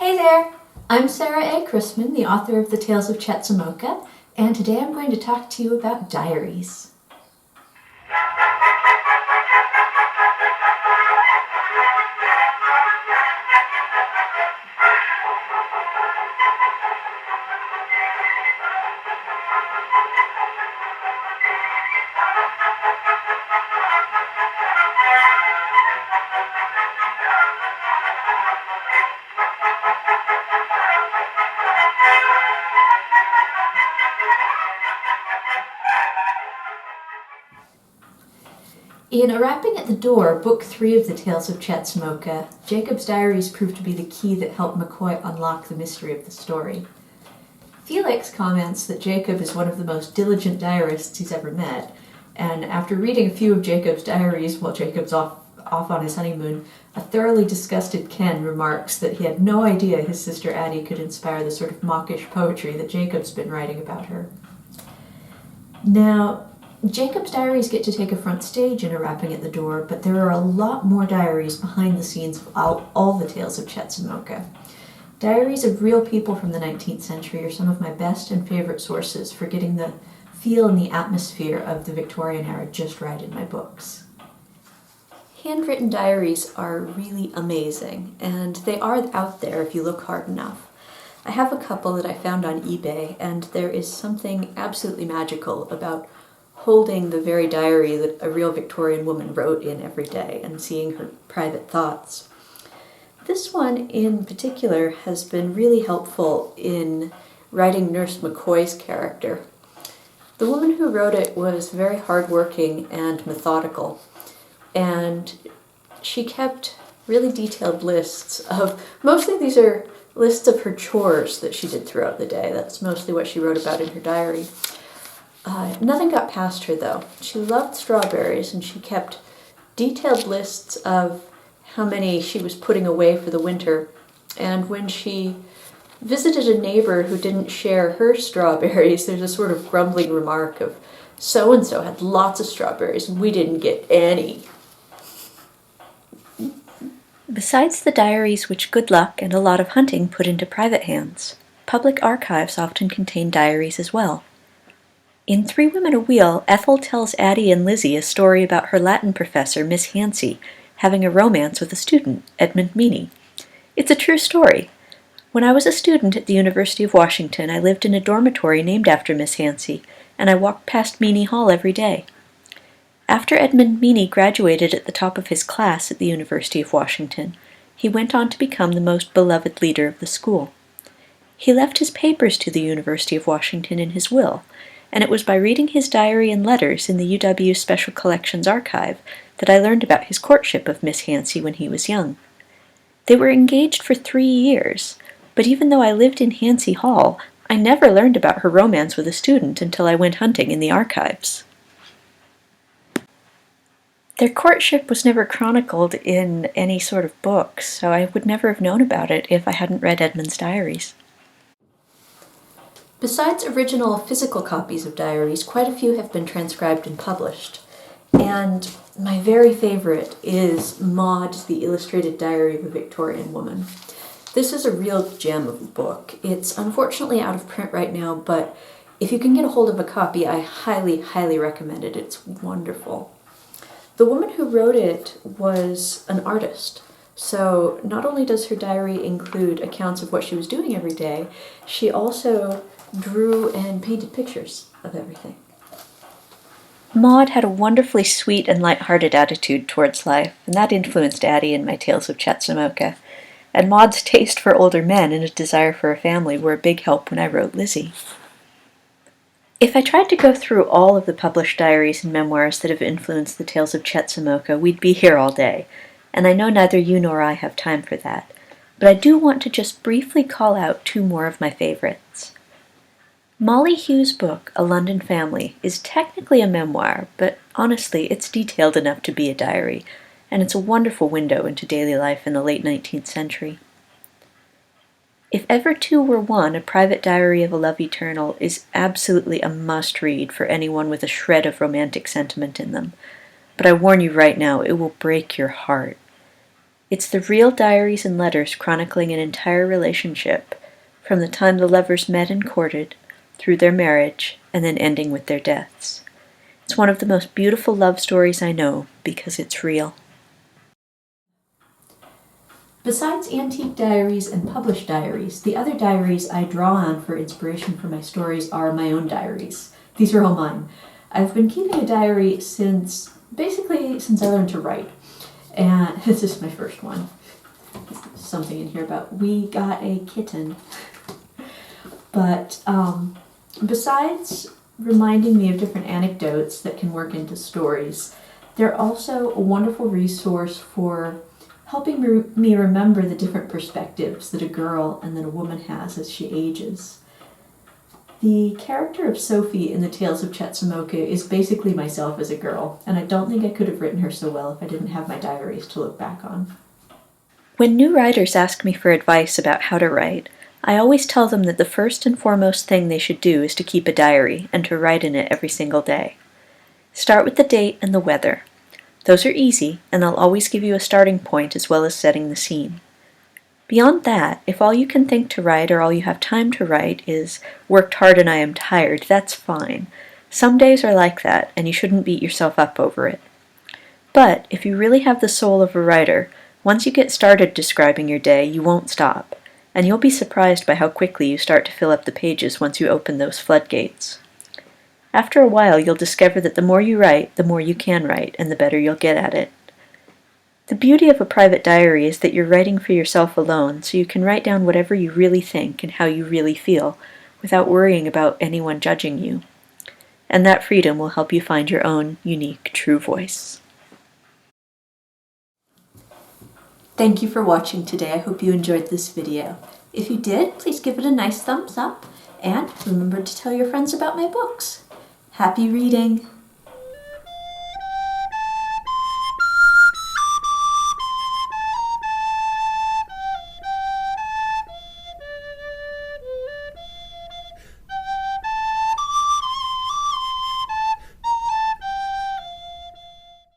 Hey there! I'm Sarah A. Chrisman, the author of the Tales of Chetzemoka, and today I'm going to talk to you about diaries. In A Rapping at the Door, Book 3 of the Tales of Chetzemoka, Jacob's diaries proved to be the key that helped McCoy unlock the mystery of the story. Felix comments that Jacob is one of the most diligent diarists he's ever met, and after reading a few of Jacob's diaries while Jacob's off on his honeymoon, a thoroughly disgusted Ken remarks that he had no idea his sister Addie could inspire the sort of mawkish poetry that Jacob's been writing about her. Now, Jacob's diaries get to take a front stage in A Rapping at the Door, but there are a lot more diaries behind the scenes of all the Tales of Chetzemoka. Diaries of real people from the 19th century are some of my best and favorite sources for getting the feel and the atmosphere of the Victorian era just right in my books. Handwritten diaries are really amazing, and they are out there if you look hard enough. I have a couple that I found on eBay, and there is something absolutely magical about holding the very diary that a real Victorian woman wrote in every day and seeing her private thoughts. This one in particular has been really helpful in writing Nurse McCoy's character. The woman who wrote it was very hardworking and methodical, and she kept really detailed lists of, mostly these are lists of her chores that she did throughout the day. That's mostly what she wrote about in her diary. Nothing got past her, though. She loved strawberries, and she kept detailed lists of how many she was putting away for the winter. And when she visited a neighbor who didn't share her strawberries, there's a sort of grumbling remark of, so-and-so had lots of strawberries, and we didn't get any. Besides the diaries which good luck and a lot of hunting put into private hands, public archives often contain diaries as well. In Three Women a Wheel, Ethel tells Addie and Lizzie a story about her Latin professor, Miss Hansey, having a romance with a student, Edmund Meany. It's a true story. When I was a student at the University of Washington, I lived in a dormitory named after Miss Hansey, and I walked past Meany Hall every day. After Edmund Meany graduated at the top of his class at the University of Washington, he went on to become the most beloved leader of the school. He left his papers to the University of Washington in his will, and it was by reading his diary and letters in the UW Special Collections archive that I learned about his courtship of Miss Hansey when he was young. They were engaged for 3 years, but even though I lived in Hansey Hall, I never learned about her romance with a student until I went hunting in the archives. Their courtship was never chronicled in any sort of books, so I would never have known about it if I hadn't read Edmund's diaries. Besides original physical copies of diaries, quite a few have been transcribed and published. And my very favorite is Maud, the Illustrated Diary of a Victorian Woman. This is a real gem of a book. It's unfortunately out of print right now, but if you can get a hold of a copy, I highly, highly recommend it. It's wonderful. The woman who wrote it was an artist. So not only does her diary include accounts of what she was doing every day, she also drew and painted pictures of everything. Maud had a wonderfully sweet and light-hearted attitude towards life, and that influenced Addie in my Tales of Chetzemoka. And Maud's taste for older men and a desire for a family were a big help when I wrote Lizzie. If I tried to go through all of the published diaries and memoirs that have influenced the Tales of Chetzemoka, we'd be here all day, and I know neither you nor I have time for that. But I do want to just briefly call out 2 more of my favorites. Molly Hughes' book, A London Family, is technically a memoir, but honestly, it's detailed enough to be a diary, and it's a wonderful window into daily life in the late 19th century. If Ever Two Were One, A Private Diary of a Love Eternal is absolutely a must-read for anyone with a shred of romantic sentiment in them, but I warn you right now, it will break your heart. It's the real diaries and letters chronicling an entire relationship, from the time the lovers met and courted, through their marriage, and then ending with their deaths. It's one of the most beautiful love stories I know, because it's real. Besides antique diaries and published diaries, the other diaries I draw on for inspiration for my stories are my own diaries. These are all mine. I've been keeping a diary since I learned to write. And this is my first one. There's something in here about we got a kitten. But besides reminding me of different anecdotes that can work into stories, they're also a wonderful resource for helping me remember the different perspectives that a girl and then a woman has as she ages. The character of Sophie in the Tales of Chetzemoka is basically myself as a girl, and I don't think I could have written her so well if I didn't have my diaries to look back on. When new writers ask me for advice about how to write, I always tell them that the first and foremost thing they should do is to keep a diary and to write in it every single day. Start with the date and the weather. Those are easy, and they'll always give you a starting point as well as setting the scene. Beyond that, if all you can think to write or all you have time to write is worked hard and I am tired, that's fine. Some days are like that, and you shouldn't beat yourself up over it. But if you really have the soul of a writer, once you get started describing your day, you won't stop, and you'll be surprised by how quickly you start to fill up the pages once you open those floodgates. After a while, you'll discover that the more you write, the more you can write, and the better you'll get at it. The beauty of a private diary is that you're writing for yourself alone, so you can write down whatever you really think and how you really feel, without worrying about anyone judging you. And that freedom will help you find your own unique, true voice. Thank you for watching today. I hope you enjoyed this video. If you did, please give it a nice thumbs up, and remember to tell your friends about my books. Happy reading!